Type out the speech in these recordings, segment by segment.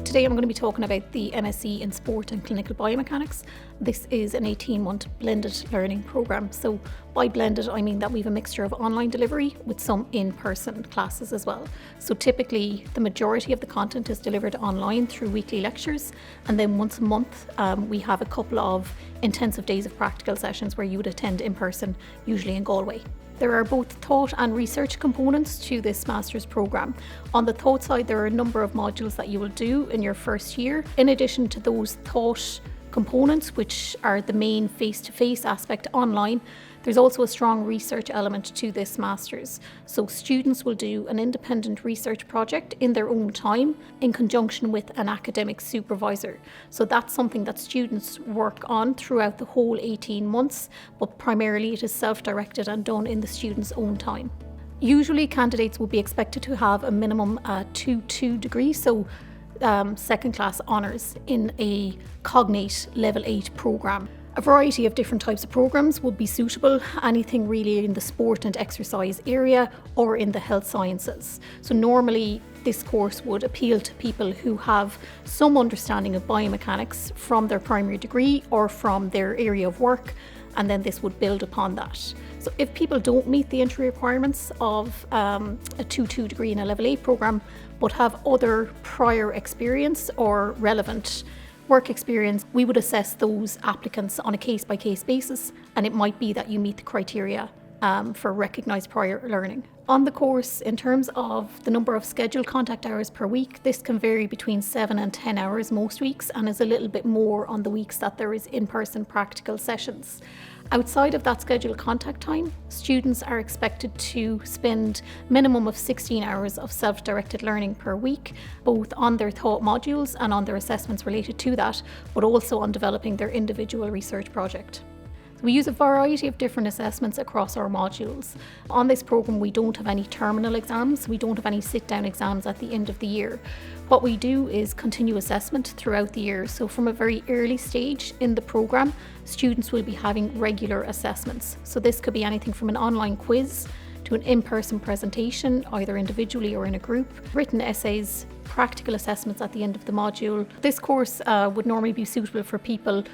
Today I'm going to be talking about the MSc in Sport and Clinical Biomechanics. This is an 18-month blended learning programme. So by blended, I mean that we have a mixture of online delivery with some in-person classes as well. So typically the majority of the content is delivered online through weekly lectures, and then once a month we have a couple of intensive days of practical sessions where you would attend in person, usually in Galway. There are both thought and research components to this master's programme. On the thought side, there are a number of modules that you will do in your first year. In addition to those thought components, which are the main face-to-face aspect online, there's also a strong research element to this master's. So students will do an independent research project in their own time in conjunction with an academic supervisor. So that's something that students work on throughout the whole 18 months, but primarily it is self-directed and done in the student's own time. Usually candidates will be expected to have a minimum 2-2 degree, so second class honours in a cognate level 8 programme. A variety of different types of programmes would be suitable, anything really in the sport and exercise area or in the health sciences. So normally this course would appeal to people who have some understanding of biomechanics from their primary degree or from their area of work, and then this would build upon that. So if people don't meet the entry requirements of a 2-2 degree in a level 8 programme but have other prior experience or relevant work experience, we would assess those applicants on a case-by-case basis, and it might be that you meet the criteria for recognised prior learning. On the course, in terms of the number of scheduled contact hours per week, this can vary between 7 and 10 hours most weeks and is a little bit more on the weeks that there is in-person practical sessions. Outside of that scheduled contact time, students are expected to spend minimum of 16 hours of self-directed learning per week, both on their thought modules and on their assessments related to that, but also on developing their individual research project. We use a variety of different assessments across our modules. On this programme, we don't have any terminal exams, we don't have any sit-down exams at the end of the year. What we do is continue assessment throughout the year. So from a very early stage in the programme, students will be having regular assessments. So this could be anything from an online quiz to an in-person presentation, either individually or in a group, written essays, practical assessments at the end of the module. This course would normally be suitable for people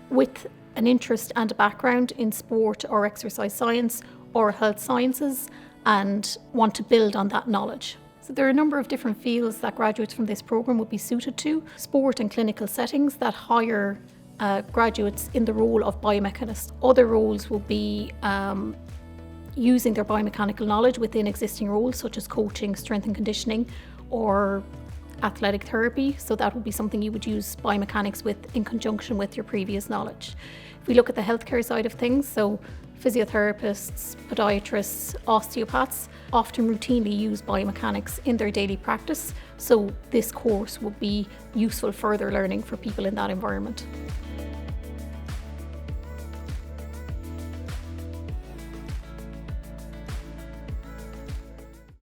with an interest and a background in sport or exercise science or health sciences and want to build on that knowledge. So there are a number of different fields that graduates from this programme would be suited to. Sport and clinical settings that hire graduates in the role of biomechanists. Other roles will be using their biomechanical knowledge within existing roles such as coaching, strength and conditioning, or athletic therapy. So that would be something you would use biomechanics with in conjunction with your previous knowledge. If we look at the healthcare side of things, so physiotherapists, podiatrists, osteopaths often routinely use biomechanics in their daily practice. So this course would be useful further learning for people in that environment.